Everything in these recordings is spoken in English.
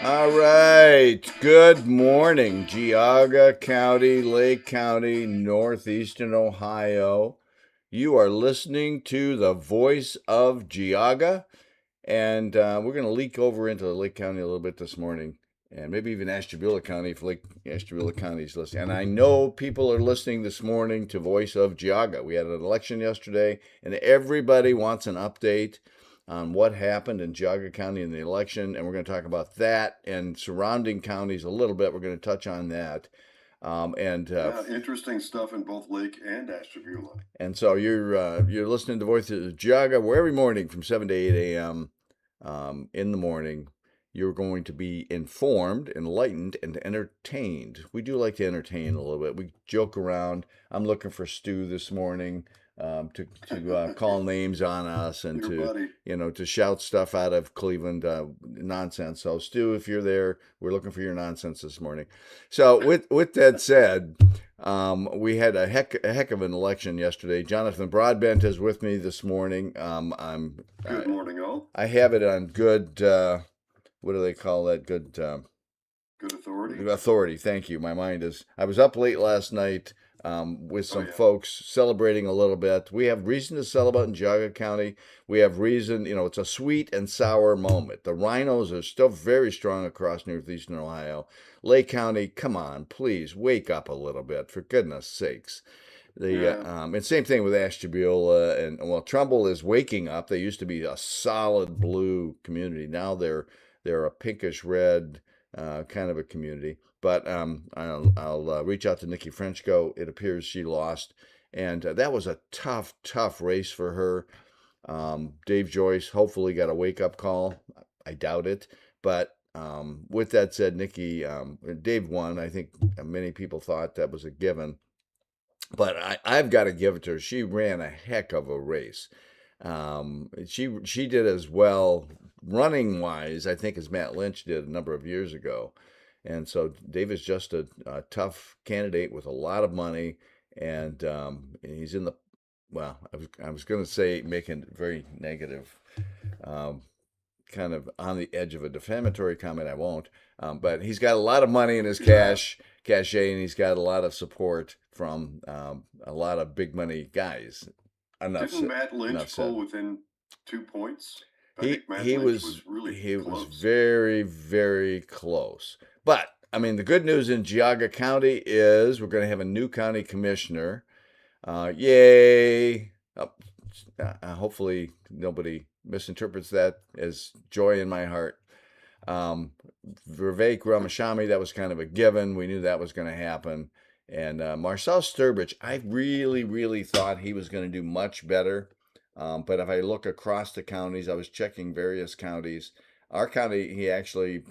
All right. Good morning, Geauga County, Lake County, Northeastern Ohio. You are listening to the voice of Geauga, and we're going to leak over into Lake County a little bit this morning, and maybe even Ashtabula County if Lake Ashtabula County is listening. And I know people are listening this morning to Voice of Geauga. We had an election yesterday, and everybody wants an update on what happened in Geauga County in the election, and we're going to talk about that and surrounding counties a little bit. We're going to touch on that. Yeah, interesting stuff in both Lake and Ashtabula. And so you're listening to Voices of Geauga, where every morning from 7 to 8 a.m. In the morning, you're going to be informed, enlightened, and entertained. We do like to entertain a little bit. We joke around. I'm looking for Stu this morning to call names on us and Your to buddy. to shout stuff out of Cleveland nonsense. So Stu, if you're there, we're looking for your nonsense this morning. So with that said. We had a heck of an election yesterday. Jonathan Broadbent is with me this morning. Good morning, all. I have it on good. What do they call that? Good Good authority. authority. Thank you. My mind is. I was up late last night with Oh, some yeah. folks celebrating a little bit. We have reason to celebrate in Geauga County. We have reason. It's a sweet and sour moment. The rhinos are still very strong across northeastern Ohio. Lake County, come on, please wake up a little bit, for goodness sakes. Yeah. And same thing with Ashtabula and well, Trumbull is waking up. They used to be a solid blue community. Now they're a pinkish red kind of a community. But I'll reach out to Nikki Frenchko. It appears she lost, and that was a tough race for her. Dave Joyce hopefully got a wake up call. I doubt it, but with that said, Nikki, Dave won. I think many people thought that was a given, but I've got to give it to her. She ran a heck of a race. She did as well running wise, I think, as Matt Lynch did a number of years ago. And so Dave is just a tough candidate with a lot of money, and he's in the well. I was going to say making it very negative, um, kind of on the edge of a defamatory comment. I won't. But he's got a lot of money in his Yeah. cachet, and he's got a lot of support from a lot of big money guys. Enough Didn't said. Matt Enough Lynch pull said. within 2 points? I He think Matt he Lynch was was really he was close. very close. But I mean, the good news in Geauga County is we're going to have a new county commissioner. Yay! Hopefully nobody misinterprets that as joy in my heart. Um, Vivek Ramashami, that was kind of a given. We knew that was going to happen. And Marcel Sturbridge, I really thought he was going to do much better. But if I look across the counties, I was checking various counties. Our county, he actually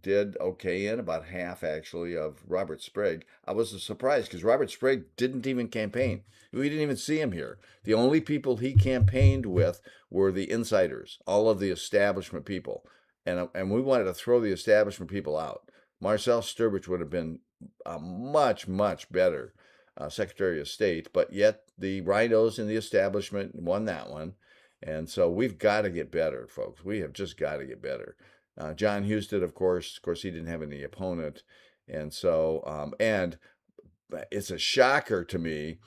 did okay in about half, actually, of Robert Sprague. I was surprised because Robert Sprague didn't even campaign. We didn't even see him here. The only people he campaigned with were the insiders, all of the establishment people, and we wanted to throw the establishment people out. Marcel Sturbridge would have been a much better Secretary of State, but yet the rhinos in the establishment won that one, and so we've got to get better, folks. We have just got to get better. John Husted, of course, he didn't have any opponent, and so and it's a shocker to me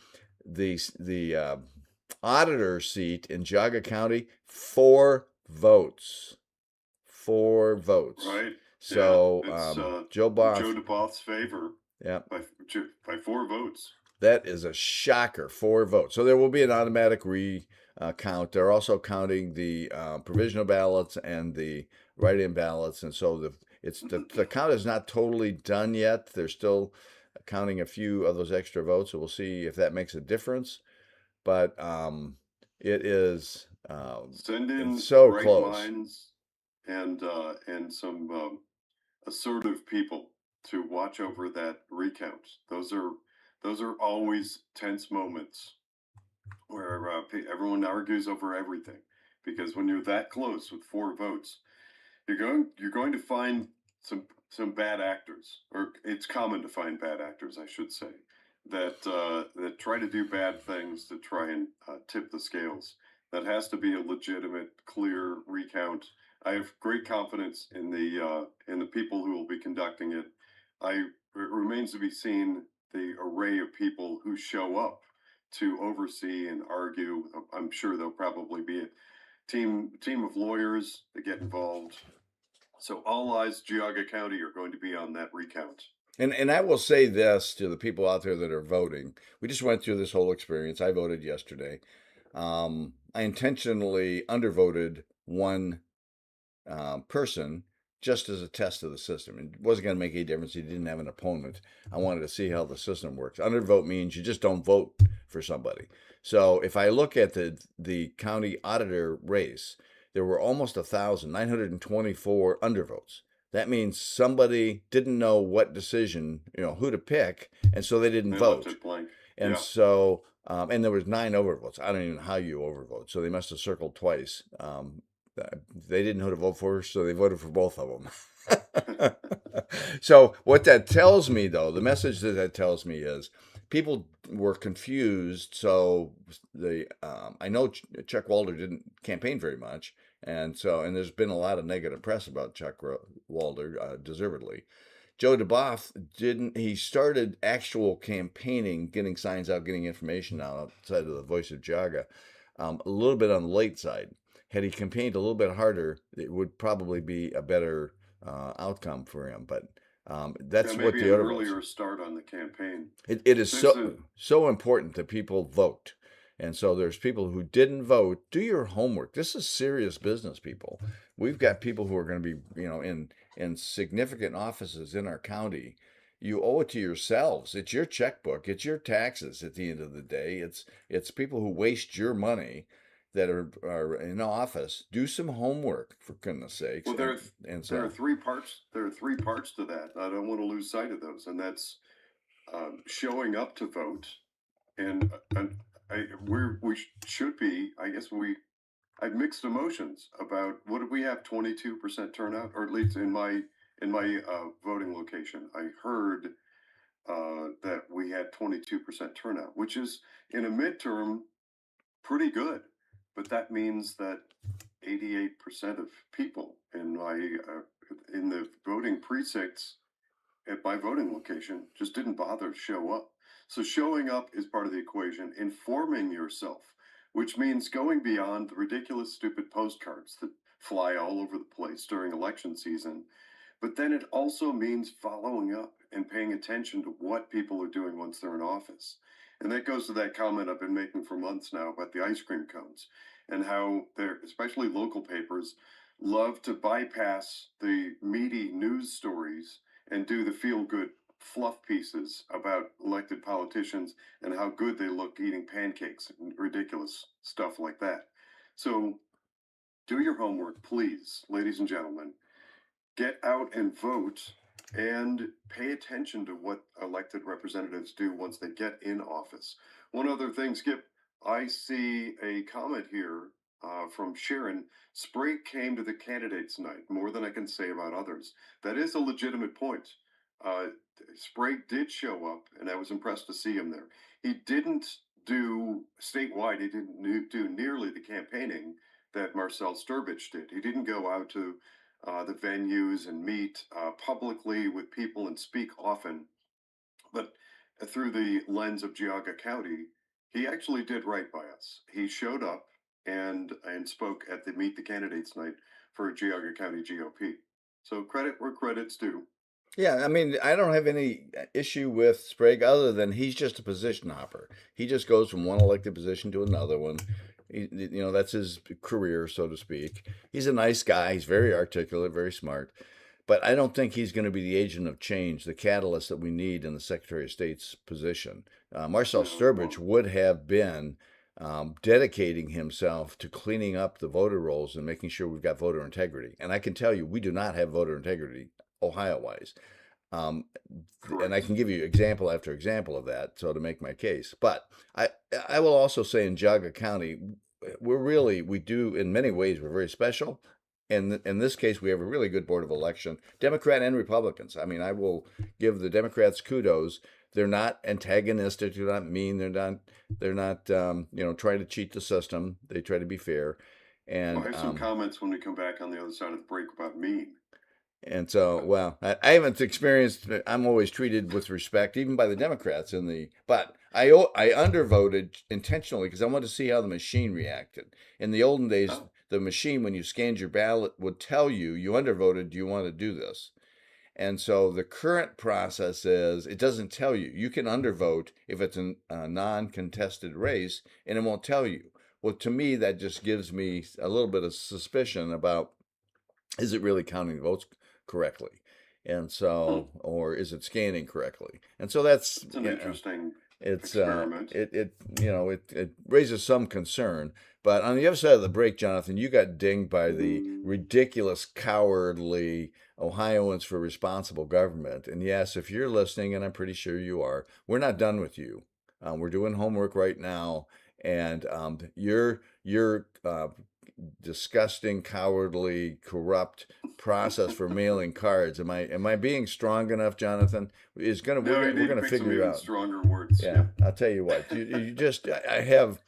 the auditor seat in Geauga County, 4 votes. Right. Yeah. So It's Joe in Joe Boff, DeBoth's favor yeah, by 4 votes. that is a shocker. 4 votes. So there will be an automatic recount. They're also counting the provisional ballots and the write-in ballots, and so the count is not totally done yet. They're still counting a few of those extra votes, so we'll see if that makes a difference. But it is Send it's in so bright close. minds and some assertive people to watch over that recount. Those are always tense moments where everyone argues over everything, because when you're that close with 4 votes, you're going to find some bad actors, or it's common to find bad actors, I should say, that try to do bad things to try and tip the scales. That has to be a legitimate, clear recount. I have great confidence in the people who will be conducting it. It remains to be seen the array of people who show up to oversee and argue. I'm sure there'll probably be a team of lawyers that get involved. So all eyes Geauga County are going to be on that recount. And I will say this to the people out there that are voting. We just went through this whole experience. I voted yesterday. I intentionally undervoted one person just as a test of the system. It wasn't going to make any difference. He didn't have an opponent. I wanted to see how the system works. Undervote means you just don't vote for somebody. So if I look at the county auditor race, there were almost 1,924 undervotes. That means somebody didn't know what decision, who to pick, and so they didn't They left vote. it blank. And Yeah. so, and there was 9 overvotes. I don't even know how you overvote. So they must have circled twice. They didn't know who to vote for, so they voted for both of them. So what that tells me, though, the message that tells me is people were confused. So I know Chuck Walder didn't campaign very much, and there's been a lot of negative press about Chuck Walder, deservedly. Joe DeBoff didn't. He started actual campaigning, getting signs out, getting information out outside of the Voice of Geauga, a little bit on the late side. Had he campaigned a little bit harder, it would probably be a better outcome for him. But Yeah, that's what maybe the an other votes. earlier start on the campaign. It is There's a so important that people vote. And so there's people who didn't vote. Do your homework. This is serious business, people. We've got people who are going to be, in significant offices in our county. You owe it to yourselves. It's your checkbook. It's your taxes at the end of the day. It's people who waste your money that are in office. Do some homework, for goodness sakes. well, And there are so three parts. There are three parts to that. I don't want to lose sight of those, and that's showing up to vote, and we should be. I guess we. I have mixed emotions about what did we have 22% turnout, or at least in my voting location. I heard that we had 22% turnout, which is in a midterm pretty good. But that means that 88% of people in the voting precincts at my voting location just didn't bother to show up. So showing up is part of the equation. Informing yourself, which means going beyond the ridiculous, stupid postcards that fly all over the place during election season. But then it also means following up and paying attention to what people are doing once they're in office. And that goes to that comment I've been making for months now about the ice cream cones and how they're, especially local papers, love to bypass the meaty news stories and do the feel good fluff pieces about elected politicians and how good they look eating pancakes and ridiculous stuff like that. So do your homework, please, ladies and gentlemen. Get out and vote and pay attention to what elected representatives do once they get in office. One other thing, Skip, I see a comment here from Sharon. Sprague came to the candidates night, more than I can say about others. That is a legitimate point. Uh, Sprague did show up, and I was impressed to see him there. He didn't do statewide, he didn't do nearly the campaigning that Marcel Sturbich did. He didn't go out to the venues and meet publicly with people and speak often. But through the lens of Geauga County, he actually did right by us. He showed up and spoke at the Meet the Candidates night for Geauga County GOP. So credit where credit's due. yeah, I mean, I don't have any issue with Sprague other than he's just a position hopper. He just goes from one elected position to another one. That's his career, so to speak. He's a nice guy. He's very articulate, very smart. But I don't think he's going to be the agent of change, the catalyst that we need in the Secretary of State's position. Marcel No, he Sturbich won't. would have been dedicating himself to cleaning up the voter rolls and making sure we've got voter integrity. And I can tell you, we do not have voter integrity Ohio wise. Um, and I Correct. can give you example after example of that, so to make my case. But I I will also say in Geauga County, we do in many ways we're very special. And in this case, we have a really good board of election, Democrat and Republicans. I mean, I will give the Democrats kudos. They're not antagonistic. They're not mean. They're not trying to cheat the system. They try to be fair. Well, I And have some comments when we come back on the other side of the break about mean. And so, well, I haven't experienced. I'm always treated with respect, even by the Democrats. But I undervoted intentionally because I wanted to see how the machine reacted. In the olden days, Oh, the machine, when you scanned your ballot, would tell you you undervoted. Do you want to do this? And so the current process is it doesn't tell you. You can undervote if it's a non-contested race, and it won't tell you. Well, to me, that just gives me a little bit of suspicion about is it really counting the votes correctly? And hmm. so, or is it scanning correctly? And so that's, It's an interesting it's experiment. it raises some concern. But on the other side of the break, Jonathan, you got dinged by the ridiculous, cowardly Ohioans for Responsible Government. And yes, if you're listening, and I'm pretty sure you are, we're not done with you. We're doing homework right now, and your disgusting, cowardly, corrupt process for mailing cards. Am I being strong enough, Jonathan? Is gonna No, you we're need to gonna pick some figure even out. stronger words. Yeah, Yep. I'll tell you what. You just I have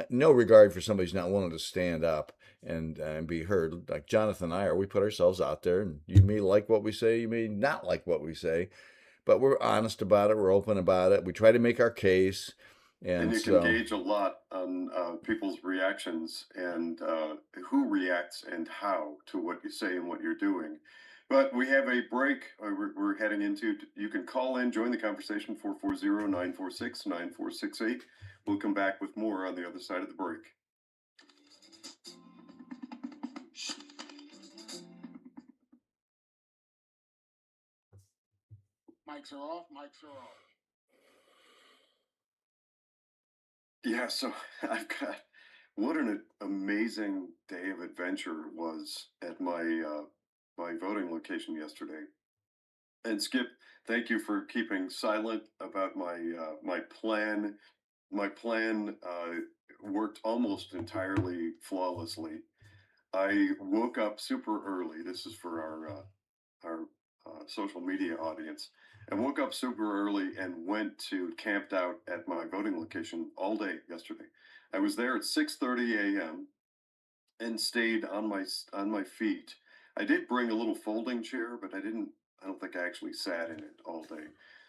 no regard for somebody who's not willing to stand up and be heard. Like Jonathan and I are. We put ourselves out there, and you may like what we say, you may not like what we say, but we're honest about it. We're open about it. We try to make our case, And and you can so gauge a lot on people's reactions and who reacts and how to what you say and what you're doing. But we have a break we're heading into. You can call in, join the conversation 440-946-9468. We'll come back with more on the other side of the break. Mics are off, mics are off. Yeah, so I've got what an amazing day of adventure it was at my voting location yesterday. And Skip, thank you for keeping silent about my plan. My plan worked almost entirely flawlessly. I woke up super early. This is for our social media audience. I woke up super early and went to camped out at my voting location all day yesterday. I was there at 6:30 a.m. and stayed on my feet. I did bring a little folding chair, but I don't think I actually sat in it all day.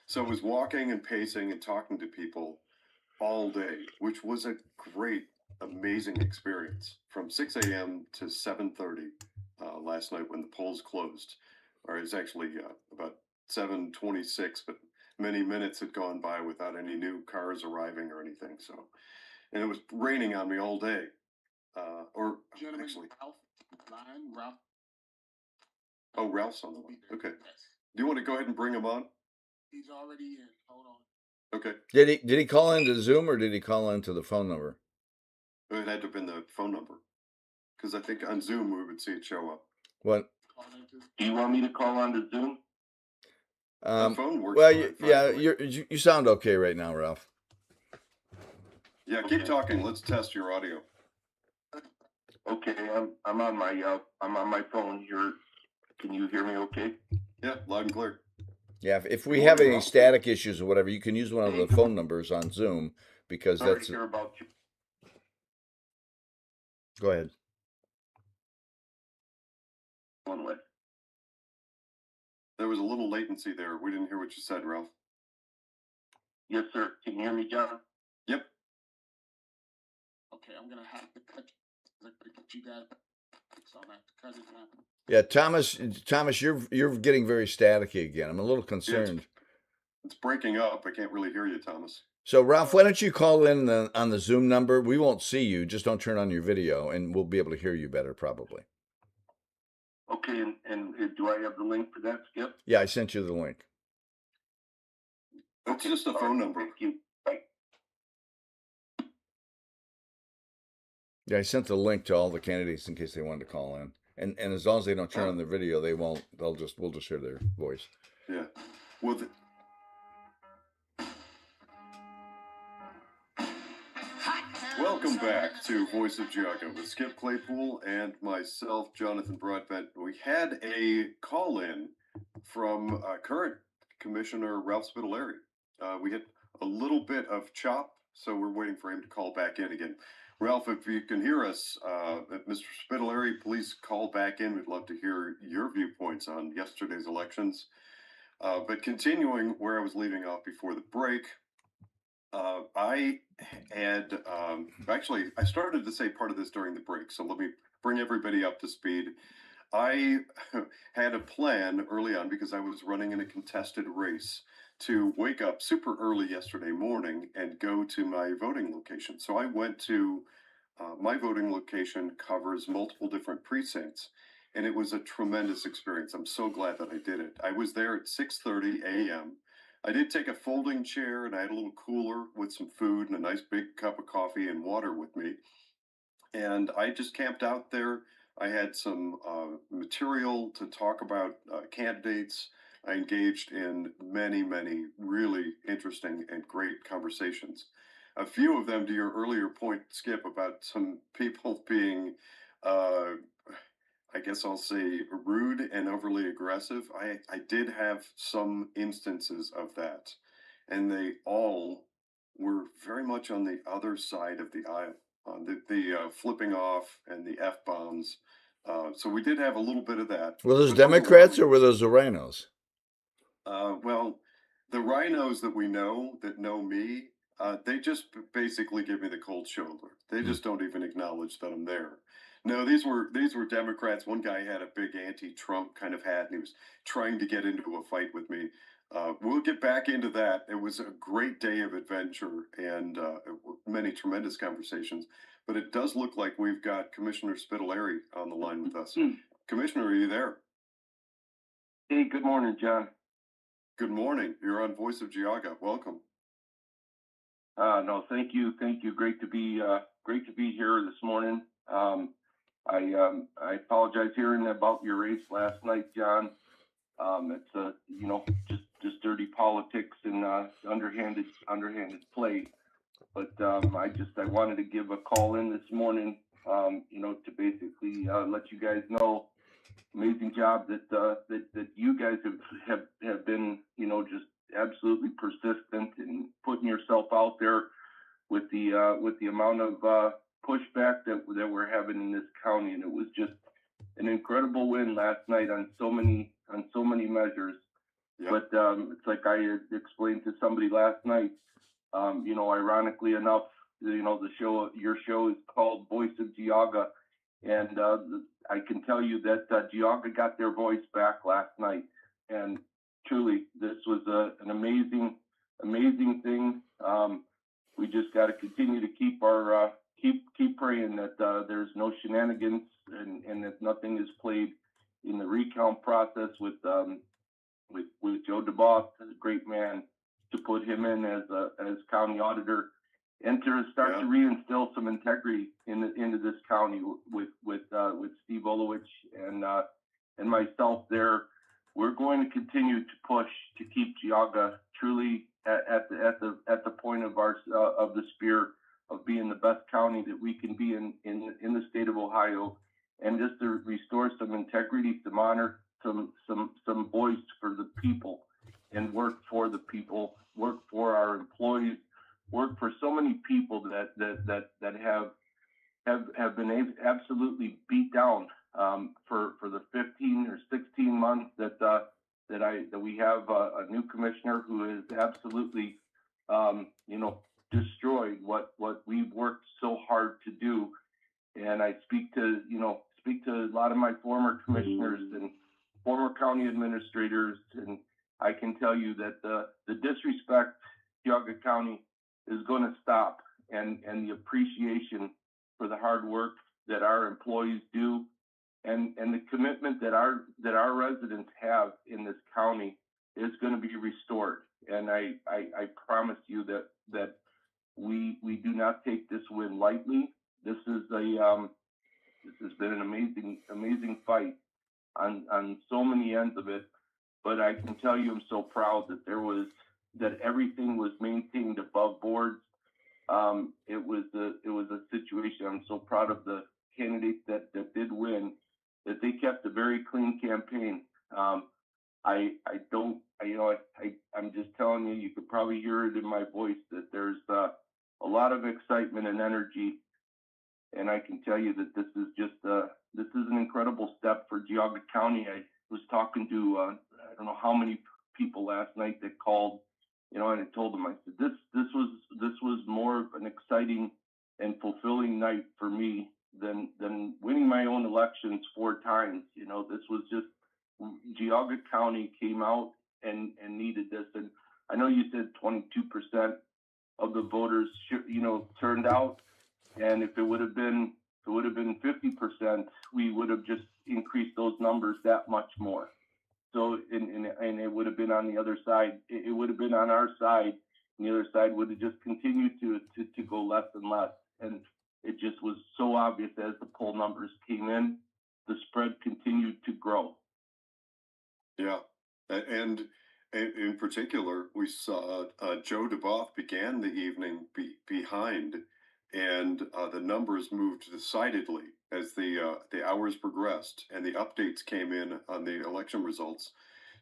So I was walking and pacing and talking to people all day, which was a great, amazing experience from 6 a.m. to 7:30 last night when the polls closed. Or it's actually about 7:26, but many minutes had gone by without any new cars arriving or anything. So, and it was raining on me all day. Or Gentlemen, actually, Ralph. Oh, Ralph's on the line. Okay. Yes. Do you want to go ahead and bring him on? He's already in. Hold on. Okay. did he call into Zoom or did he call into the phone number? It had to have been the phone number because I think on Zoom we would see it show up. What? Do you want me to call on the Zoom? Phone works Well, fine. yeah, you sound okay right now, Ralph. Yeah, keep talking. Let's test your audio. Okay, I'm on my phone here. Can you hear me okay? Yeah, loud and clear. Yeah, if we Good have morning, any Ralph. static issues or whatever, you can use one of the phone numbers on Zoom because Sorry that's. to hear about you. Go ahead. One way. There was a little latency there. We didn't hear what you said, Ralph. Yes, sir. Can you hear me, John? Yep. Okay, I'm gonna have to cut you guys. So I'm gonna have to cut it now. Yeah, Thomas, you're getting very staticky again. I'm a little concerned. It's breaking up. I can't really hear you, Thomas. So, Ralph, why don't you call in on the Zoom number? We won't see you. Just don't turn on your video, and we'll be able to hear you better, probably. Okay, and do I have the link for that, Skip? Yeah, I sent you the link. That's just a phone number. Thank you. Bye. Yeah, I sent the link to all the candidates in case they wanted to call in. And as long as they don't turn on their video, they won't. We'll just hear their voice. Yeah. Well, welcome back to Voice of Geauga with Skip Claypool and myself, Jonathan Broadbent. We had a call in from current Commissioner Ralph Spitaleri. We had a little bit of chop, so we're waiting for him to call back in again. Ralph, if you can hear us, Mr. Spitaleri, please call back in. We'd love to hear your viewpoints on yesterday's elections. But continuing where I was leaving off before the break, I had actually, I started to say part of this during the break, so let me bring everybody up to speed. I had a plan early on because I was running in a contested race to wake up super early yesterday morning and go to my voting location. So I went to my voting location covers multiple different precincts, and it was a tremendous experience. I'm so glad that I did it. I was there at 6:30 a.m. I did take a folding chair and I had a little cooler with some food and a nice big cup of coffee and water with me, and I just camped out there. I had some material to talk about candidates. I engaged in many, many really interesting and great conversations. A few of them, to your earlier point, Skip, about some people being, uh, I guess I'll say, rude and overly aggressive. I did have some instances of that, and they all were very much on the other side of the aisle, the flipping off and the f bombs. So we did have a little bit of that, Were those but Democrats overwhelmingly, or were those the rhinos? well, the rhinos that know me, they just basically give me the cold shoulder. They Hmm. just don't even acknowledge that I'm there. No, these were Democrats. One guy had a big anti-Trump kind of hat, and he was trying to get into a fight with me. We'll get back into that. It was a great day of adventure and many tremendous conversations. But it does look like we've got Commissioner Spitaleri on the line with us. Commissioner, are you there? Hey, good morning, John. Good morning. You're on Voice of Geauga. Welcome. No, thank you, thank you. Great to be here this morning. I apologize hearing about your race last night, John. It's just dirty politics and underhanded play. But I wanted to give a call in this morning, to basically let you guys know amazing job that you guys have been, just absolutely persistent and putting yourself out there with the amount of pushback that we're having in this county, and it was just an incredible win last night on so many measures. Yep. But it's like I had explained to somebody last night. Ironically enough, your show is called Voice of Geauga, and I can tell you that Geauga got their voice back last night, and truly, this was an amazing thing. We just got to continue to keep our keep praying that there's no shenanigans and that nothing is played in the recount process with Joe DeBoss, a great man, to put him in as county auditor, and to start to reinstill some integrity into this county with Steve Olowich and myself there. We're going to continue to push to keep Geauga truly at the point of of the spear of being the best county that we can be in the state of Ohio, and just to restore some integrity, some honor, some voice for the people, and work for the people, work for our employees, work for so many people that have been absolutely beat down for the 15 or 16 months that we have a new commissioner who has absolutely destroyed what we've worked so hard to do. And I speak to a lot of my former commissioners and former county administrators, and I can tell you that the disrespect Geauga County is going to stop, and the appreciation for the hard work that our employees do, and the commitment that our residents have in this county is going to be restored. And I promise you that we do not take this win lightly. This has been an amazing fight on so many ends of it. But I can tell you, I'm so proud that everything was maintained above boards. It was a situation. I'm so proud of the candidates that did win, that they kept a very clean campaign. I'm just telling you, you could probably hear it in my voice that there's a lot of excitement and energy And I can tell you that this is an incredible step for Geauga County. I was talking to I don't know how many people last night that called, and I told them, I said, this was more of an exciting and fulfilling night for me than winning my own elections 4 times. This was just Geauga County came out and needed this. And I know you said 22% of the voters turned out, and if it would have been 50%, we would have just increased those numbers that much more. So and it would have been on the other side. It would have been on our side, and the other side would have just continued to go less and less. And it just was so obvious as the poll numbers came in, the spread continued to grow. Yeah, and in particular, we saw Joe DeBoff began the evening behind, and the numbers moved decidedly as the hours progressed and the updates came in on the election results.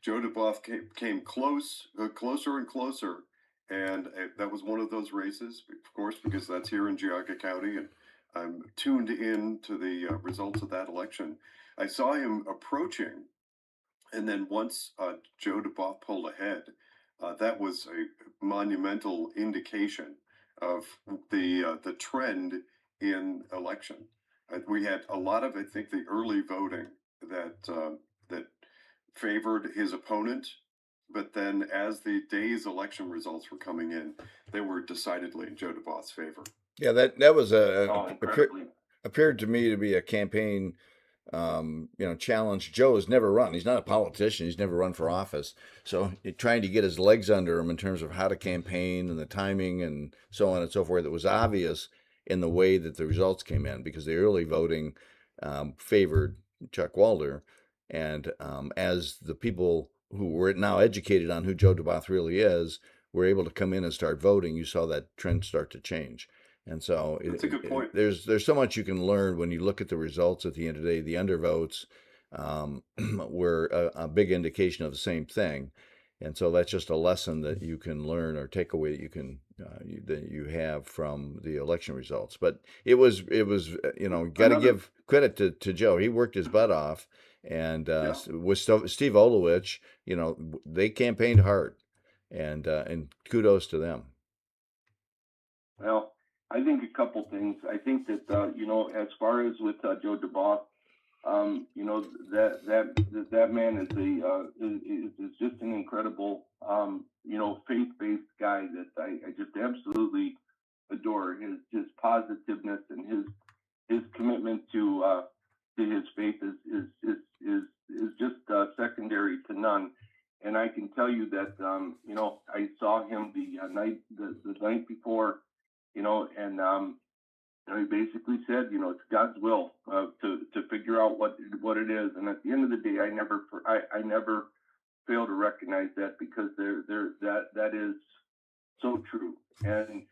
Joe DeBoff came closer and closer, and that was one of those races, of course, because that's here in Geauga County, and I'm tuned in to the results of that election. I saw him approaching, and then once Joe DeBoff pulled ahead, that was a monumental indication of the trend in election. We had a lot of, I think, the early voting that favored his opponent, but then as the day's election results were coming in, they were decidedly in Joe DeBoff's favor. Yeah, that was Oh, incredibly. appeared to me to be a campaign challenge. Joe has never run. He's not a politician. He's never run for office. So trying to get his legs under him in terms of how to campaign and the timing and so on and so forth, it was obvious in the way that the results came in because the early voting favored Chuck Walder. And as the people who were now educated on who Joe DeBoff really is were able to come in and start voting, you saw that trend start to change. And so That's a good point. there's so much you can learn when you look at the results at the end of the day. The undervotes were a big indication of the same thing. And so that's just a lesson that you can learn or take away that you have from the election results. But it was got to give credit to Joe. He worked his butt off, and with Steve Olowich, they campaigned hard, and kudos to them. Well, I think a couple things. I think that as far as with Joe DeBoff, that man is just an incredible faith-based guy that I just absolutely adore. His positiveness and his commitment to his faith is just secondary to none. And I can tell you that I saw him the night before, and he basically said, it's God's will to figure out what it is. And at the end of the day, I never fail to recognize that, because that is so true. And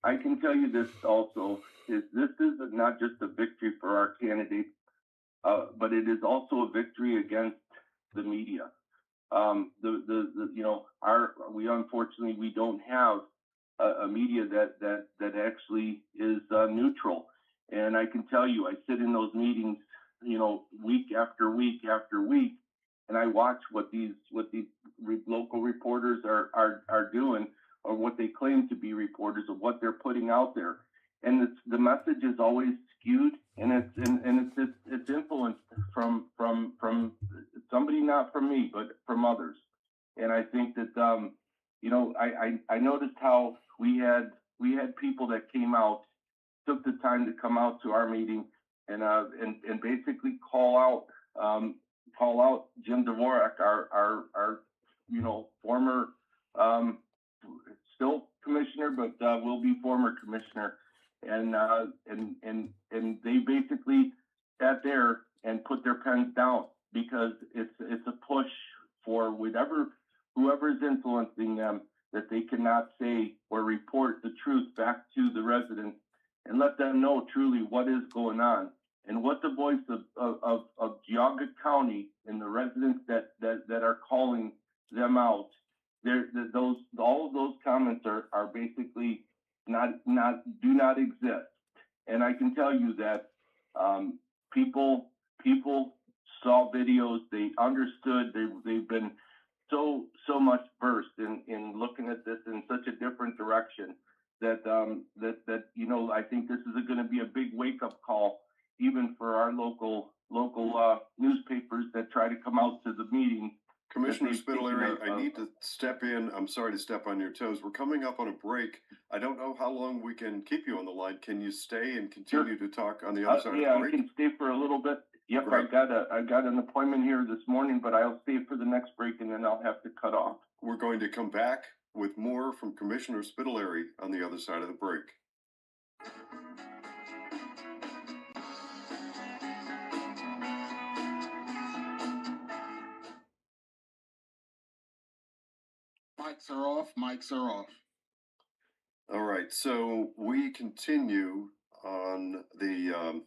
I can tell you this also, is this is not just a victory for our candidate, but it is also a victory against the media. We unfortunately don't have a media that actually is neutral. And I can tell you, I sit in those meetings, week after week after week, and I watch what these local reporters are doing, or what they claim to be reporters, of what they're putting out there. And the message is always skewed, and it's influenced from somebody, not from me, but from others. And I think that I noticed how we had people that came out, took the time to come out to our meeting and basically call out Jim Dvorak, our former still commissioner, but will be former commissioner, and they basically sat there and put their pens down, because it's a push for whoever is influencing them, that they cannot say or report the truth back to the residents and let them know truly what is going on, and what the voice of Geauga County and the residents that are calling them out. All of those comments are basically do not exist. And I can tell you that um, people people saw videos, they understood, they've been so much versed in looking at this in such a different direction that I think this is going to be a big wake up call even for our local newspapers that try to come out to the meeting. Commissioner Spitaleri, I need to step in. I'm sorry to step on your toes. We're coming up on a break. I don't know how long we can keep you on the line. Can you stay and continue to talk on the other side of the Yeah, I break? can stay for a little bit. Yep, Great. I got an appointment here this morning, but I'll stay for the next break and then I'll have to cut off. We're going to come back with more from Commissioner Spitaleri on the other side of the break. Mics are off. Mics are off. All right, so we continue on the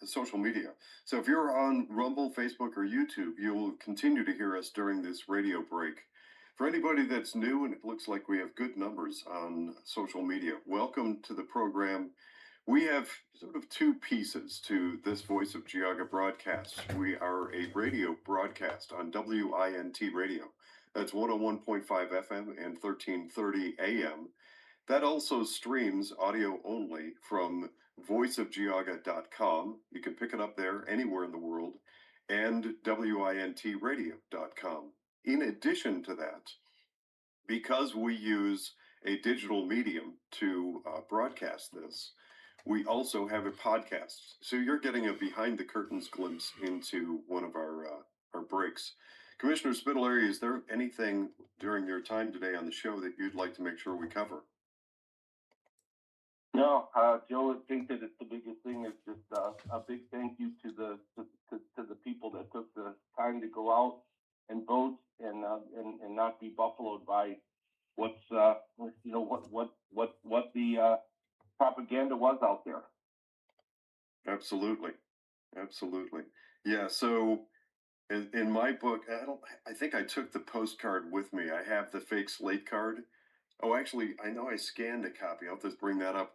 social media. So if you're on Rumble, Facebook, or YouTube, you'll continue to hear us during this radio break. For anybody that's new, and it looks like we have good numbers on social media, welcome to the program. We have sort of two pieces to this Voice of Geauga broadcast. We are a radio broadcast on WINT radio. That's 101.5 FM and 1330 AM. That also streams audio only from voiceofgeauga.com. You can pick it up there anywhere in the world, and wintradio.com. In addition to that, because we use a digital medium to broadcast this, we also have a podcast. So you're getting a behind the curtains glimpse into one of our breaks. Commissioner Spitaleri, is there anything during your time today on the show that you'd like to make sure we cover? No, Joe, I think that the biggest thing is just a big thank you to the people that took the time to go out and vote and not be buffaloed by what the propaganda was out there. Absolutely. Yeah. So in my book, I think I took the postcard with me. I have the fake slate card. Oh, actually, I know I scanned a copy. I'll just bring that up.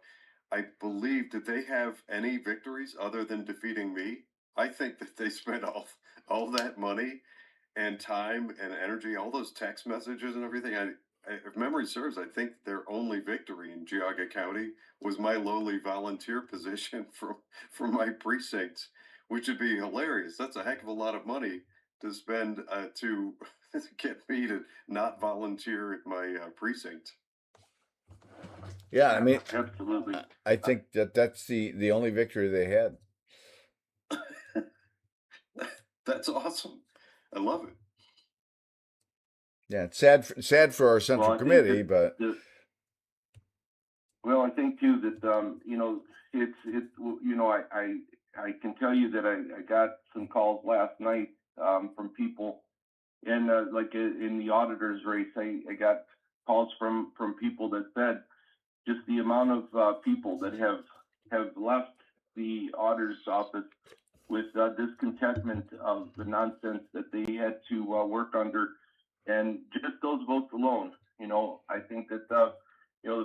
I believe, did they have any victories other than defeating me? I think that they spent all that money and time and energy, all those text messages and everything. If memory serves, I think their only victory in Geauga County was my lowly volunteer position from my precinct, which would be hilarious. That's a heck of a lot of money to spend to get me to not volunteer at my precinct. Yeah, I mean, Absolutely. I think that's the only victory they had. That's awesome. I love it. Yeah, it's sad for our central committee, but well, I think too that I can tell you that I got some calls last night from people, and like in the auditor's race, I got calls from people that said just the amount of people that have left the auditor's office with discontentment of the nonsense that they had to work under, and just those votes alone. I think that the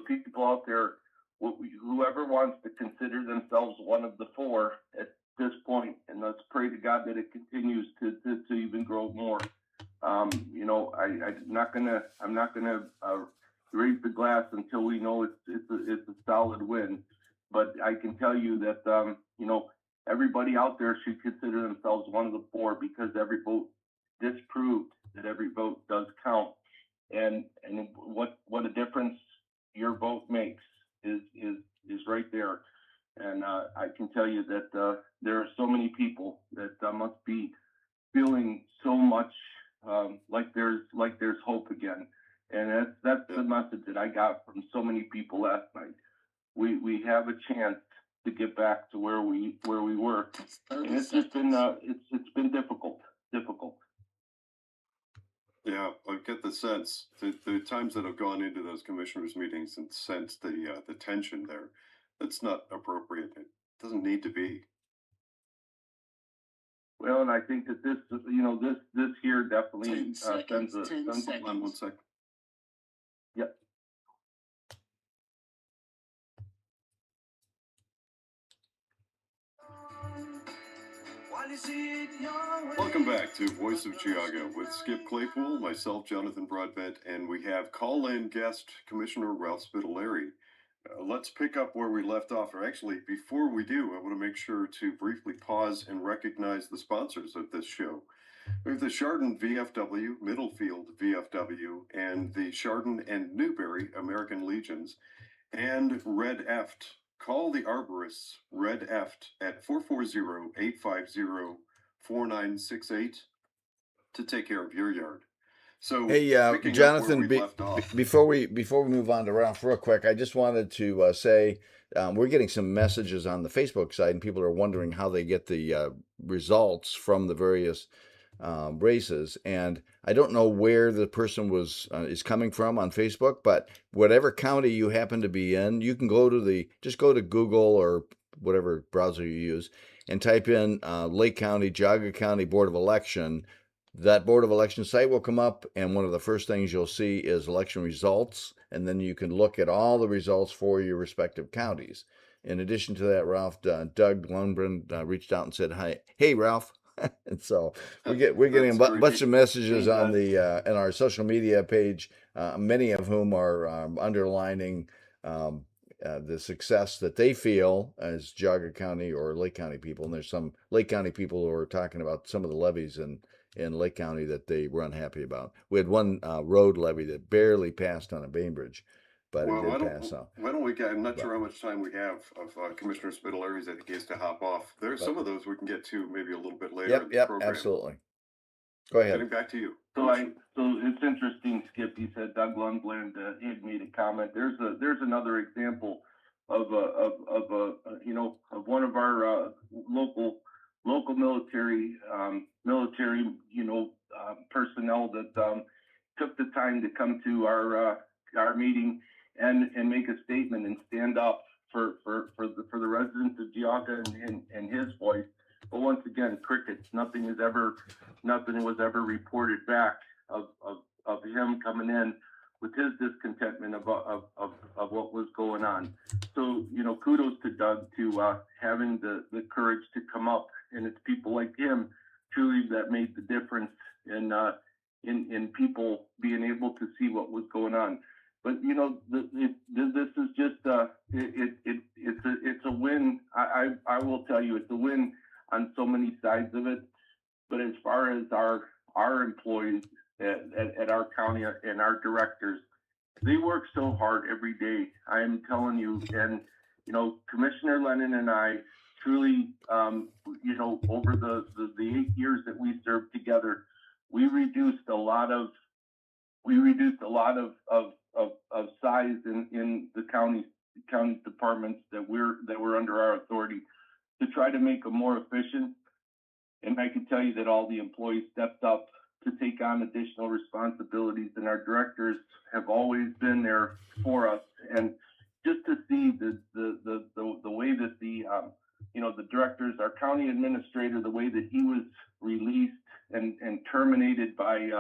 people out there, whoever wants to consider themselves one of the four at this point, and let's pray to God that it continues to even grow more. I'm not gonna raise the glass until we know it's a solid win. But I can tell you that everybody out there should consider themselves one of the four, because every vote disproved that every vote does count, and what a difference your vote makes is right there. And I can tell you that there are so many people that must be feeling so much like there's hope again, and that's the message that I got from so many people last night. We have a chance to get back to where we were, and it's just been it's been difficult. Yeah, I get the sense the times that I've gone into those commissioners' meetings and sensed the tension there. That's not appropriate. It doesn't need to be. Well, and I think that this here definitely 10 seconds. sends 10 sends seconds. Hold on 1 second. Yep. Welcome back to Voice of Geauga with Skip Claypool, myself, Jonathan Broadbent, and we have call-in guest Commissioner Ralph Spitaleri. Let's pick up where we left off, or actually, before we do, I want to make sure to briefly pause and recognize the sponsors of this show. We have the Chardon VFW, Middlefield VFW, and the Chardon and Newberry American Legions, and Red Eft. Call the arborists, Red Eft, at 440-850-4968 to take care of your yard. So, Hey, picking up where Jonathan, we left off. before we move on to Ralph, real quick, I just wanted to say we're getting some messages on the Facebook side, and people are wondering how they get the results from the various races. And I don't know where the person is coming from on Facebook, but whatever county you happen to be in, you can go to just go to Google or whatever browser you use and type in Lake County, Geauga County Board of Election. That Board of Election site will come up, and one of the first things you'll see is election results, and then you can look at all the results for your respective counties. In addition to that, Ralph, Doug Lundgren reached out and said, "Hi, hey, Ralph." And so we're getting a bunch of messages on in our social media page, many of whom are underlining the success that they feel as Geauga County or Lake County people. And there's some Lake County people who are talking about some of the levies in Lake County that they were unhappy about. We had one road levy that barely passed on a Bainbridge, but Well, it did pass. why don't we get, I'm not sure how much time we have of Commissioner Spitaleri's. I think he has to hop off. There's some of those we can get to maybe a little bit later in the program. Absolutely. Go ahead. Getting back to you. So it's interesting, Skip. You said Doug Lundgren had made a comment. There's another example of one of our local military personnel that took the time to come to our meeting and make a statement and stand up for the residents of Geauga and his voice. But once again, crickets. Nothing was ever reported back of him coming in with his discontentment of what was going on. So, kudos to Doug to having the courage to come up, and it's people like him truly that made the difference in people being able to see what was going on. But this is just it's a win. I will tell you, it's a win on so many sides of it. But as far as our employees at our county and our directors, they work so hard every day. I am telling you, and Commissioner Lennon and I truly, over the 8 years that we served together, we reduced a lot of size in the county departments that were under our authority to try to make them more efficient. And I can tell you that all the employees stepped up to take on additional responsibilities, and our directors have always been there for us. And just to see the way that the directors, our county administrator, the way that he was released and terminated by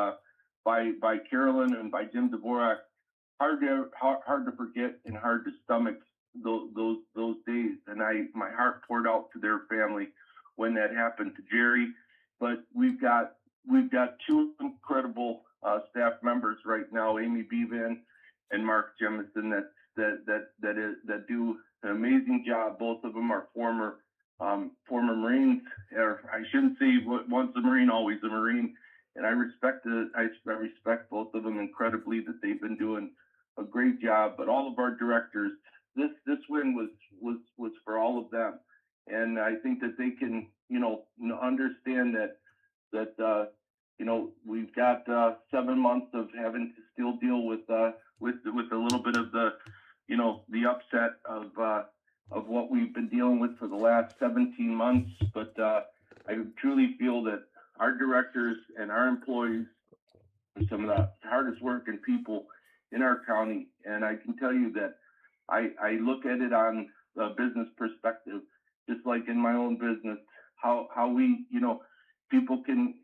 Carolyn and by Jim Dvorak, hard to forget and hard to stomach those days. And my heart poured out to their family when that happened to Jerry. But we've got two incredible staff members right now, Amy Bevan and Mark Jemison, that do an amazing job. Both of them are former Marines, or I shouldn't say once a Marine, always a Marine. And I respect both of them incredibly, that they've been doing a great job. But all of our directors, this win was for all of them. And I think that they can, understand that we've got 7 months of having to still deal with a little bit of the upset of what we've been dealing with for the last 17 months. But I truly feel that our directors and our employees are some of the hardest working people in our county. And I can tell you that I look at it on a business perspective, just like in my own business, how we, people can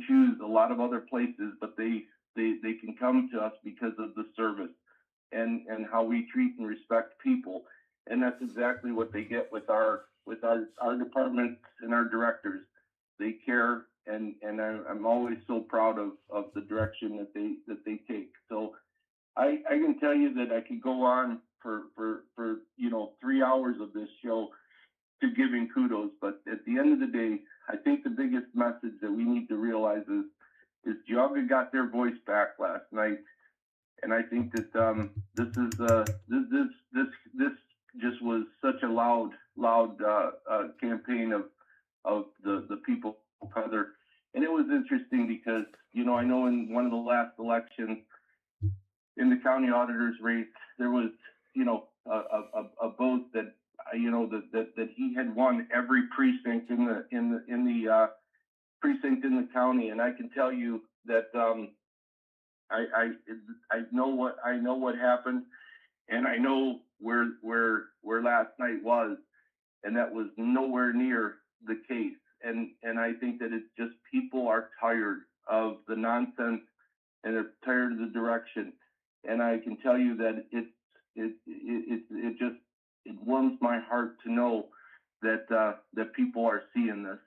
choose a lot of other places, but they can come to us because of the service and how we treat and respect people. And that's exactly what they get with our with our departments and our directors. They care, and I'm always so proud of the direction that they take. So I can tell you that I could go on for 3 hours of this show to giving kudos, but at the end of the day, I think the biggest message that we need to realize is Geauga got their voice back last night, and I think that this just was such a loud campaign of the people of color, and it was interesting because I know in one of the last elections in the county auditor's race there was a vote that that he had won every precinct in the precinct in the county, and I can tell you that I I I know what happened, and I know where last night was, and that was nowhere near the case. And I think that it's just people are tired of the nonsense, and they're tired of the direction. And I can tell you that it just it warms my heart to know that that people are seeing this.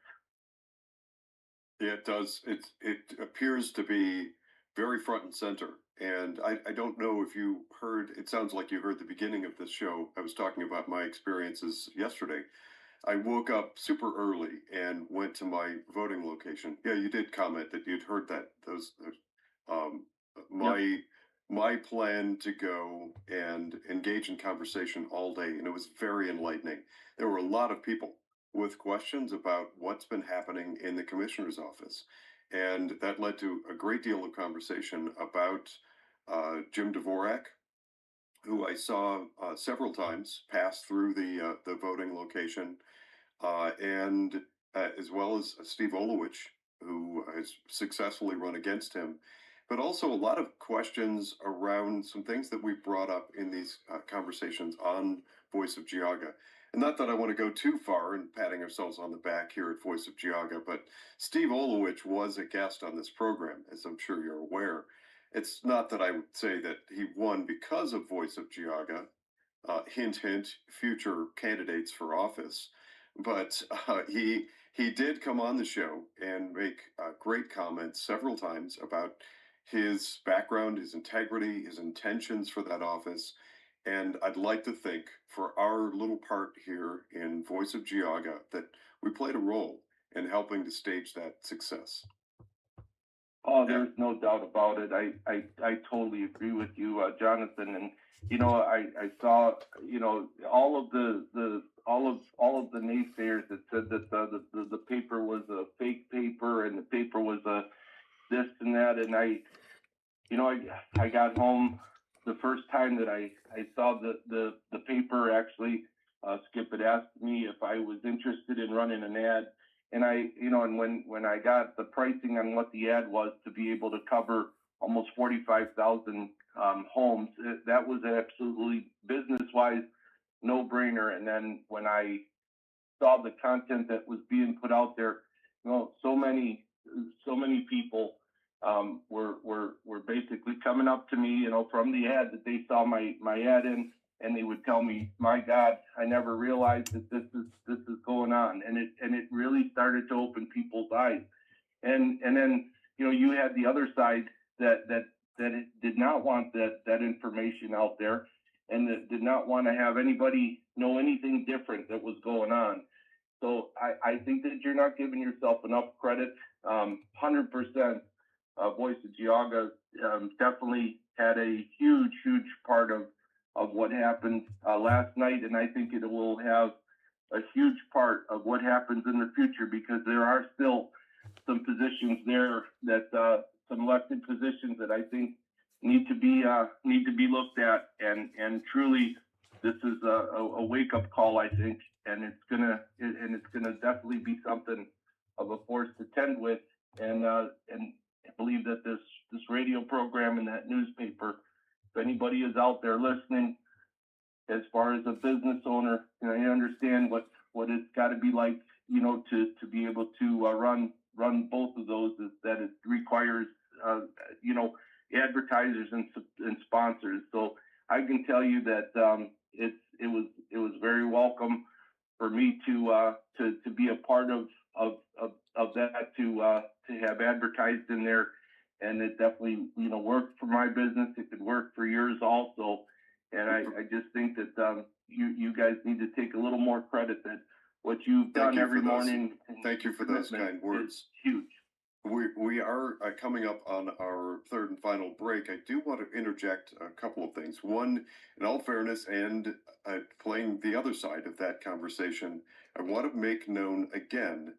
Yeah, it does. It appears to be very front and center. And I don't know if you heard, it sounds like you heard the beginning of this show. I was talking about my experiences yesterday. I woke up super early and went to my voting location. Yeah, you did comment that you'd heard that. Those um, Yep. my plan to go and engage in conversation all day, and it was very enlightening. There were a lot of people with questions about what's been happening in the commissioner's office, and that led to a great deal of conversation about Jim Dvorak, who I saw several times pass through the voting location, and as well as Steve Olowich, who has successfully run against him, but also a lot of questions around some things that we've brought up in these conversations on Voice of Geauga. And not that I want to go too far in patting ourselves on the back here at Voice of Geauga, but Steve Olowich was a guest on this program, as I'm sure you're aware. It's not that I would say that he won because of Voice of Geauga, hint, hint, future candidates for office. But he did come on the show and make great comments several times about his background, his integrity, his intentions for that office. And I'd like to think for our little part here in Voice of Geauga that we played a role in helping to stage that success. Oh, Yeah. there's no doubt about it. I totally agree with you, Jonathan. And I saw all of all of the naysayers that said that the paper was a fake paper and the paper was a this and that. And I got home the first time that I saw the paper actually. Skip had asked me if I was interested in running an ad, and and when I got the pricing on what the ad was to be able to cover almost 45,000 homes, that was absolutely business wise no brainer. And then when I saw the content that was being put out there, so many people were basically coming up to me, from the ad that they saw my ad in, and they would tell me, "My God, I never realized that this is going on," and it really started to open people's eyes. And then you had the other side that it did not want that information out there, and that did not want to have anybody know anything different that was going on. So I think that you're not giving yourself enough credit. 100%. Voice of Geauga definitely had a huge part of what happened last night, and I think it will have a huge part of what happens in the future, because there are still some positions there that some elected positions that I think need to be looked at, and truly this is a wake up call, I think, and it's gonna definitely be something of a force to tend with, and I believe that this radio program and that newspaper, if anybody is out there listening, as far as a business owner, you understand what it's got to be like, to be able to run both of those. Is that it requires you know advertisers and sponsors. So I can tell you that it was very welcome. for me to be a part of that, to have advertised in there. And it definitely, worked for my business. It could work for yours also. And I just think that you guys need to take a little more credit that what you've Thank done you every for those. morning. Thank you for those kind words. Is huge. We are coming up on our third and final break. I do want to interject a couple of things. One, in all fairness, and playing the other side of that conversation, I want to make known again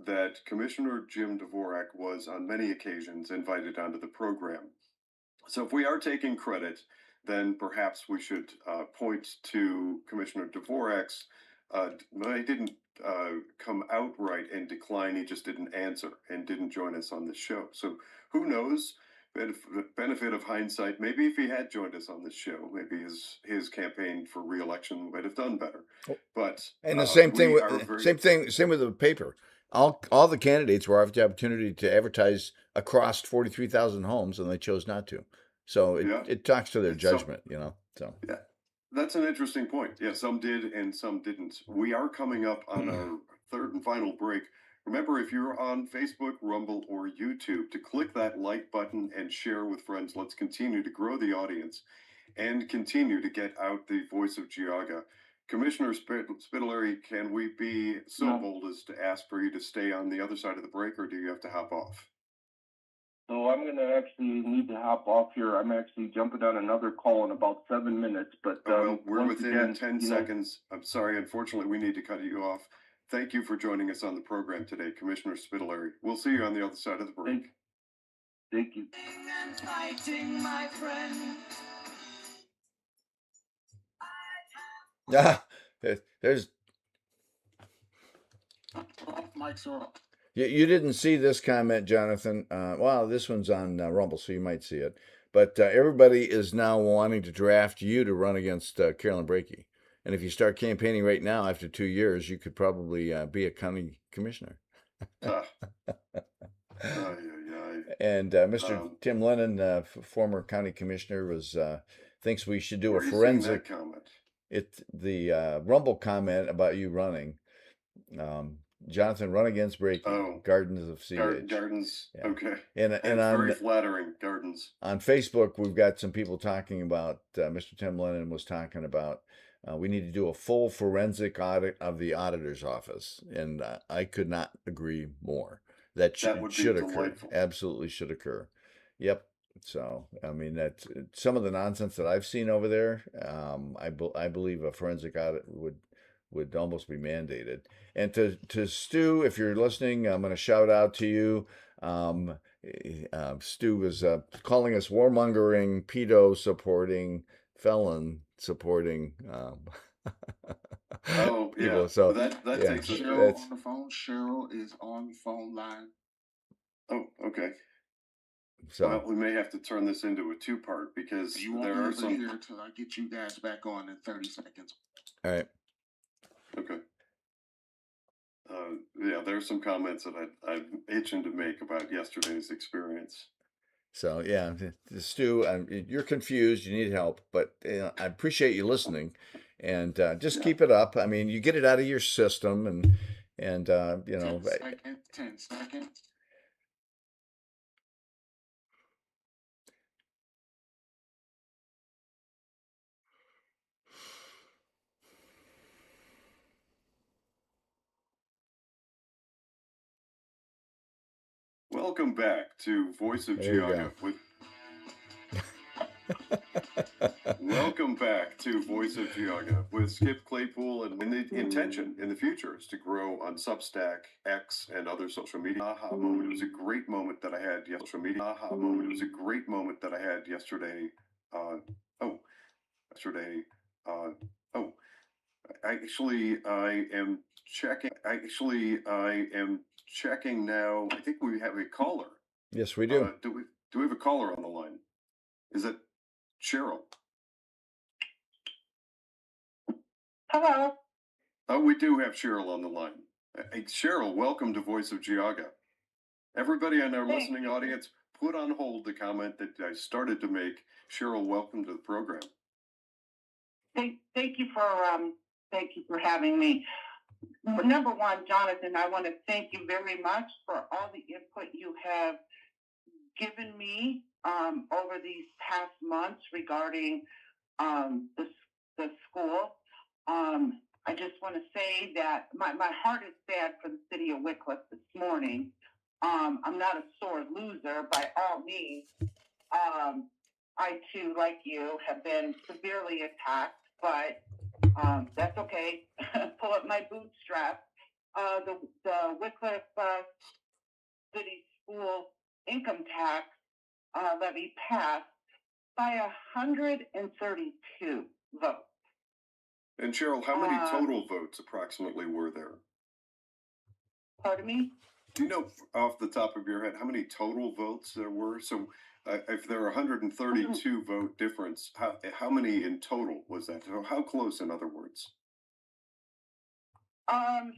that Commissioner Jim Dvorak was on many occasions invited onto the program. So if we are taking credit, then perhaps we should point to Commissioner Dvorak's. I didn't come outright and decline. He just didn't answer and didn't join us on the show. So who knows? Benefit of hindsight. Maybe if he had joined us on this show, maybe his campaign for re-election might have done better. But and the same thing we with are very same with the paper. All the candidates were offered the opportunity to advertise across 43,000 homes, and they chose not to. So yeah. it talks to their So- judgment, So Yeah, that's an interesting point. Yeah, some did and some didn't. We are coming up on our third and final break. Remember, if you're on Facebook, Rumble, or YouTube, to click that like button and share with friends. Let's continue to grow the audience and continue to get out the voice of Geauga. Commissioner Spitaleri, can we be so No. bold as to ask for you to stay on the other side of the break, or do you have to hop off? So I'm going to actually need to hop off here. I'm actually jumping on another call in about 7 minutes. But Well, we're once within again, 10 seconds. I'm sorry. Unfortunately, we need to cut you off. Thank you for joining us on the program today, Commissioner Spitaleri. We'll see you on the other side of the break. Thank you. Fighting, my friend. yeah, there's Off, mics are off. you didn't see this comment, Jonathan. Well, this one's on Rumble, so you might see it. But everybody is now wanting to draft you to run against Carolyn Brakey. And if you start campaigning right now, after 2 years, you could probably be a county commissioner. Ay, ay, ay. And Mr. Tim Lennon, former county commissioner, thinks we should do Where a are you seeing that forensic. comment? The Rumble comment about you running. Jonathan, run against Brakey. Oh. Gardens of CH. Gardens. Yeah. Okay. And That's on very flattering. Gardens. on Facebook, we've got some people talking about. Mr. Tim Lennon was talking about. We need to do a full forensic audit of the auditor's office, and I could not agree more. That would be should occur. delightful. Absolutely should occur. Yep. So I mean, that's some of the nonsense that I've seen over there. I believe a forensic audit would almost be mandated. And to Stu, if you're listening, I'm going to shout out to you. Stu was calling us warmongering, pedo supporting, felon supporting. Oh, yeah. people. So that yeah, takes us. Cheryl on the phone. Cheryl is on the phone line. Oh, okay. so Well, we may have to turn this into a two-part because You won't there be are able to some. hear until I get you guys back on in 30 seconds. all right. Okay. Yeah, there are some comments that I'm itching to make about yesterday's experience. So yeah, Stu, you're confused. You need help, but I appreciate you listening, and just keep it up. I mean, you get it out of your system, and 10 seconds. 10 seconds. Welcome back to Voice of There you Geauga. Welcome back to Voice of Geauga with Skip Claypool, and the intention in the future is to grow on Substack, X, and other social media. Aha moment. It was a great moment that I had yesterday. Social media. Aha moment. It was a great moment that I had yesterday. I am checking now. I think we have a caller. Yes, we do. Do we have a caller on the line? Is it Cheryl? Hello. Oh, we do have Cheryl on the line. Hey, Cheryl, welcome to Voice of Geauga. Everybody in our listening audience, put on hold the comment that I started to make. Cheryl, welcome to the program. Thank you for having me. Number one, Jonathan, I want to thank you very much for all the input you have given me over these past months regarding the school. I just want to say that my heart is sad for the city of Wickliffe this morning. I'm not a sore loser by all means. I too, like you, have been severely attacked, but that's okay. Pull up my bootstraps. The Wickliffe City School income tax levy passed by 132 votes. And Cheryl, how many total votes approximately were there? Pardon me? Do you know off the top of your head how many total votes there were? So if there are 132 vote difference, how many in total was that? So how close, in other words? I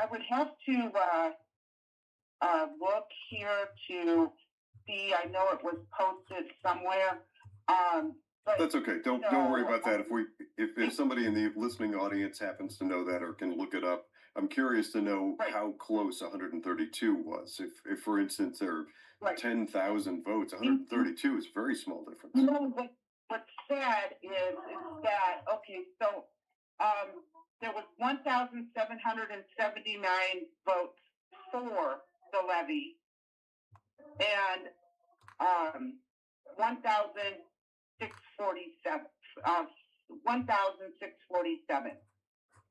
would have to look here to see. I know it was posted somewhere. But That's okay. Don't worry about that. If somebody in the listening audience happens to know that or can look it up, I'm curious to know how close 132 was. If for instance there are 10,000 votes, 132 is a very small difference. No, what's sad is that so there was 1,779 votes for the levy and 1,647. 1,647.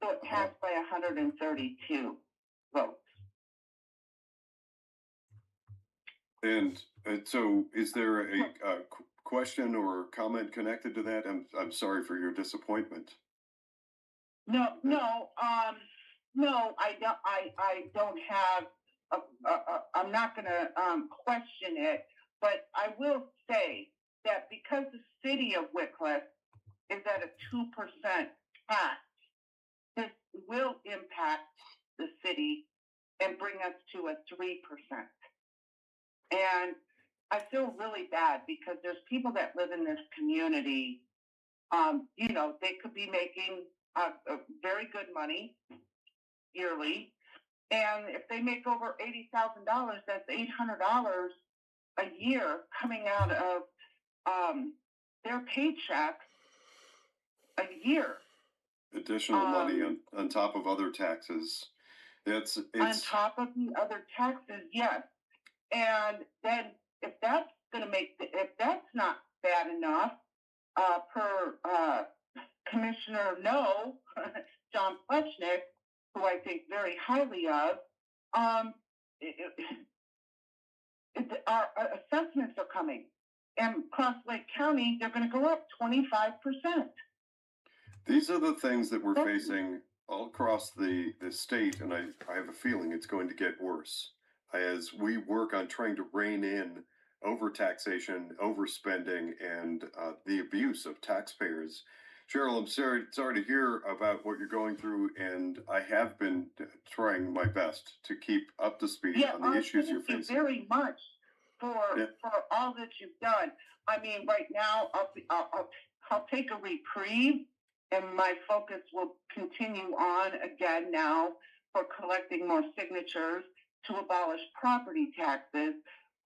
So it passed by 132 votes. And so, is there a question or comment connected to that? I'm sorry for your disappointment. No, I don't. I don't have. I'm not going to question it, but I will say that because the city of Wickliffe is at a 2% tax, this will impact the city and bring us to a 3%. And I feel really bad because there's people that live in this community. They could be making very good money yearly, and if they make over $80,000, that's $800 a year coming out of their paycheck a year. Additional money on top of other taxes. It's on top of the other taxes, yes. And then if that's not bad enough, per Commissioner No, John Plechnik, who I think very highly of, our assessments are coming. And across Lake County, they're going to go up 25%. These are the things that we're facing all across the state, and I have a feeling it's going to get worse as we work on trying to rein in overtaxation, overspending, and the abuse of taxpayers. Cheryl, I'm sorry to hear about what you're going through, and I have been trying my best to keep up to speed on the issues you're facing. Thank you very much for all that you've done. I mean, right now I'll take a reprieve, and my focus will continue on again now for collecting more signatures to abolish property taxes.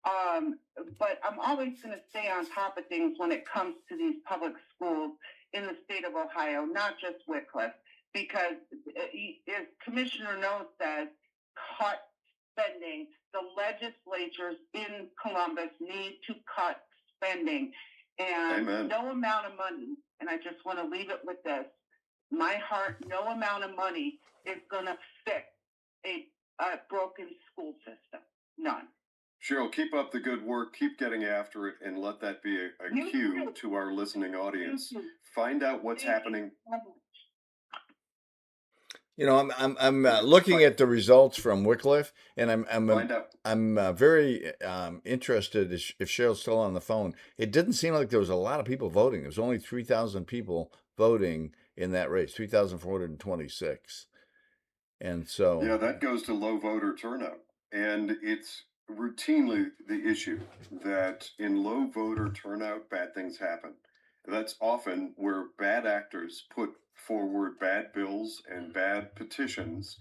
But I'm always going to stay on top of things when it comes to these public schools in the state of Ohio, not just Wickliffe, because as Commissioner No says, cut spending. The legislatures in Columbus need to cut spending. And Amen. No amount of money, and I just want to leave it with this, my heart, no amount of money is going to fix a broken school system. None. Cheryl, keep up the good work. Keep getting after it, and let that be a cue to our listening audience. Find out what's happening. I'm looking at the results from Wickliffe, and I'm very interested if Cheryl's still on the phone. It didn't seem like there was a lot of people voting. There was only 3,000 people voting in that race, 3,426. And so that goes to low voter turnout, and it's routinely the issue that in low voter turnout, bad things happen. That's often where bad actors put forward bad bills and bad petitions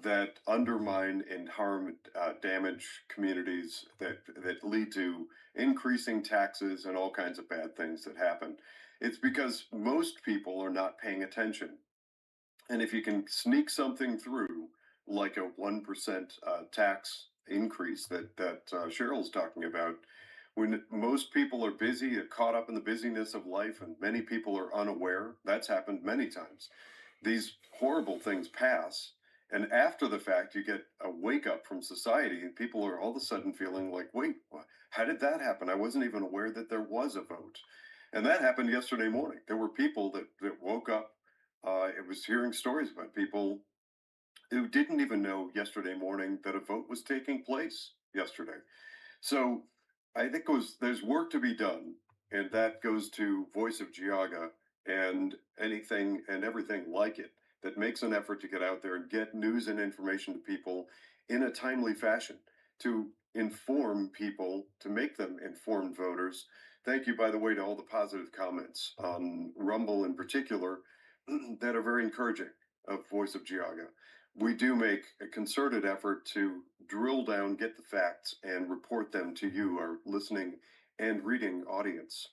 that undermine and harm, damage communities, that lead to increasing taxes and all kinds of bad things that happen. It's because most people are not paying attention. And if you can sneak something through, like a 1% tax increase that Cheryl's talking about, when most people are busy, caught up in the busyness of life, and many people are unaware, that's happened many times. These horrible things pass, and after the fact, you get a wake up from society, and people are all of a sudden feeling like, wait, how did that happen? I wasn't even aware that there was a vote. And that happened yesterday morning. There were people that woke up. It was hearing stories about people who didn't even know yesterday morning that a vote was taking place yesterday. So I think there's work to be done, and that goes to Voice of Geauga and anything and everything like it that makes an effort to get out there and get news and information to people in a timely fashion to inform people, to make them informed voters. Thank you, by the way, to all the positive comments on Rumble in particular that are very encouraging of Voice of Geauga. We do make a concerted effort to drill down, get the facts, and report them to you, our listening and reading audience.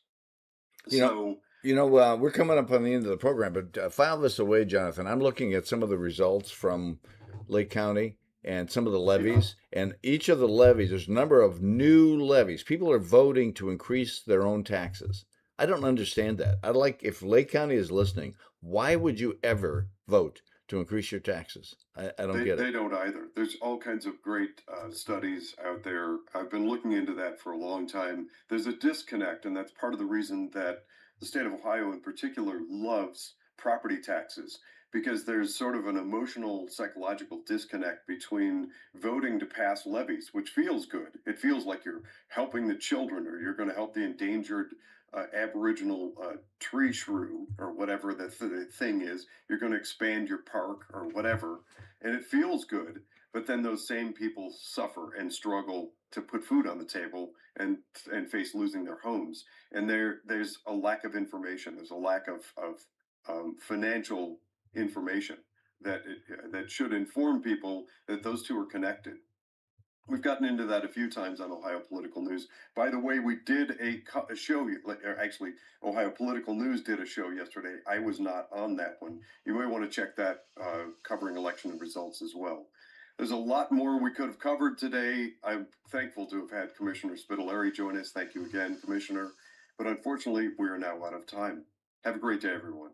You know, So, we're coming up on the end of the program, but file this away, Jonathan. I'm looking at some of the results from Lake County and some of the levies, and each of the levies, there's a number of new levies. People are voting to increase their own taxes. I don't understand that. I'd like, if Lake County is listening, why would you ever vote to increase your taxes? I don't get they it. don't either. There's all kinds of great studies out there. I've been looking into that for a long time. There's a disconnect, and that's part of the reason that the state of Ohio, in particular, loves property taxes, because there's sort of an emotional, psychological disconnect between voting to pass levies, which feels good. It feels like you're helping the children, or you're going to help the endangered Aboriginal tree shrew, or whatever the thing is. You're going to expand your park or whatever, and it feels good. But then those same people suffer and struggle to put food on the table, and face losing their homes. And there's a lack of information. There's a lack of financial information that should inform people that those two are connected. We've gotten into that a few times on Ohio Political News. By the way, we did a show, actually, Ohio Political News did a show yesterday. I was not on that one. You may want to check that, covering election results as well. There's a lot more we could have covered today. I'm thankful to have had Commissioner Spitaleri join us. Thank you again, Commissioner. But unfortunately, we are now out of time. Have a great day, everyone.